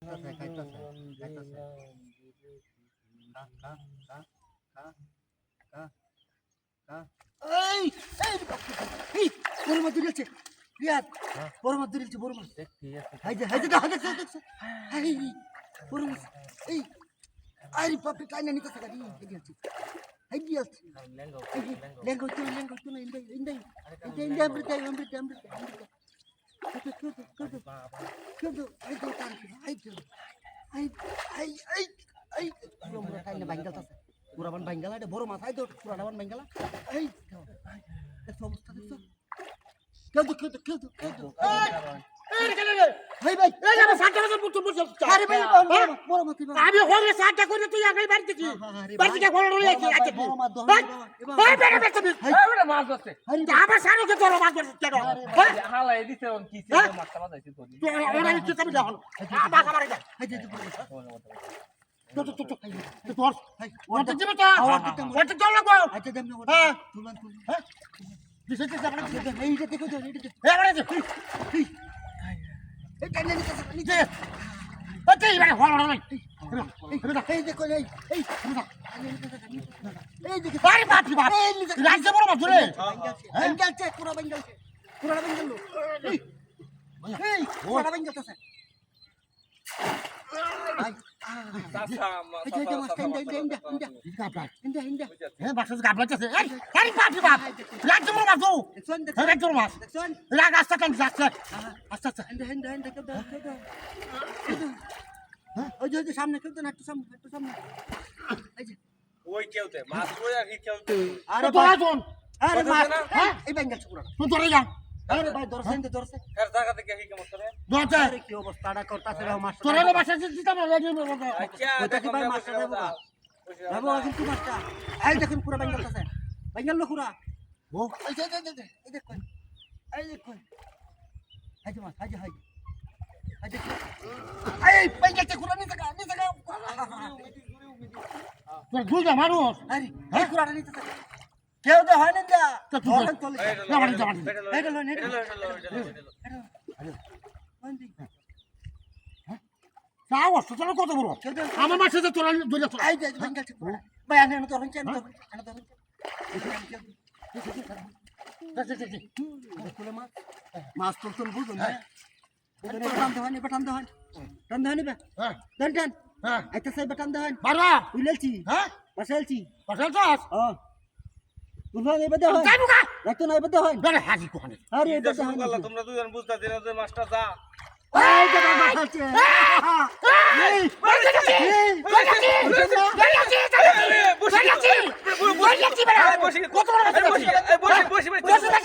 খাইতাছে খাইতাছে খা খা খা খা খা খা এই এই এই বড় মাছ ধরেছে রিয়াদ বড় মাছ ধরেছে বড় মাছ দেখি হাই যে দেখছে হাই বড় মাছ এই আরে বাপরে টাইনা নিতেছে গাড়ি এই আছে হাই দিয়াছে লেঙ্গো তো না ইন্দাই Kudu, ayo tarik, ayo, kainnya banggal tas, kuraban banggal ada, boru mas, ayo, kuraban banggal, ayo, somos tadi so, kudu, hey baik, আমার সাতটা বাজে বুঝছো hari baik, boru mas, আমি হলে সাতটা করে তুই আগে বাড়িতে কি বাড়িতে ঘরে রয়ে আছি আচ্ছা boru mas, doh, ভাই বেটা বেটা ওরে মাছ ধরছে আমার সারকে তোর মাছ ধরছিস কেন হালাই দিতে কি সে মাছটা বাজাইছে তো তুই ওরা কি চাবি দাও আমার খাবারে যা ayo, তো তোর ওটা দিবে তো ওটা চল লাগো ayo, dem na, tulan, হ্যাঁ দিছে দিছে আমরা hey, itu teko tuh, itu, এই মানে যে hey, kainnya nih tas, ini, যে ওতে মানে হল হল hey, teko, hey, dikit, আরে বাপ রে বাপ রাজ্য বড় মাছ ধরে banggal cek, kurang banggal lu, hey, kurang banggal tas, ayo, mas, indah, হ্যাঁ বাক্স গাবলাতেছে আরে বাপ রে বাপ রাজ্য বড় মাছ Dekson, রাজ্য বড় মাছ Dekson, রাগ আস্তে কেন যাচ্ছে আস্তে আস্তে indah, kedo. Ojo, সামনে, kedo, একটু সামনে, ayo, ওই কেউতে মাছ কই আর কি কেউতে আরে তোরা ভাই, কোন আরে মাছ, হ্যাঁ? এই banggal kurang, তুই তোরে যা আরে ভাই, ধরছেন, এর জায়গা থেকে কি কেমন করে দরজা আরে কি অবস্থাটা করতাছে রে মাছ, তোরে বাসা দিতাম না আচ্ছা ওটা কি ভাই মাছটা দেবো না? যাবো কিন্তু মাছটা, এই দেখুন পুরো banggal tas, banggal lo kurang, ও এই দেখুন, ayo mas, ayo, এই banggal তে kurang, নিতে গা, তোর দুইটা মানুষ আরে এই kurang নিতে গা, কেউ তো হয় না যা, তো তুই ধরেন চলে, না বাড়ি যা এটা লো, যাও আসতে চলো কত বড় আমার মাসে যে তোরা ধরে তোরা এই যে banggal তে kurang, ভাই আমি তো হচ্ছে, দেখুন মাছ তুলতুন বুঝুন না, টান দেওয়ান, বে, হ্যাঁ টান, হ্যাঁ একটা সাই বাটান দেওয়ান, বাবা উইলেলছি, হ্যাঁ বাসাইলছি, বাসা চাস উলভান এবার দেওয়ান, যাইবো গা রাখতো না এবার দেওয়ান, বেরে হাজি কোহানে আরে এবার দেখো দেওয়ান, গল্লা তোমরা দুজন বুঝতা দিনা যে মাছটা যা এই যে বাবা খাচ্ছে, বসি বসি বসি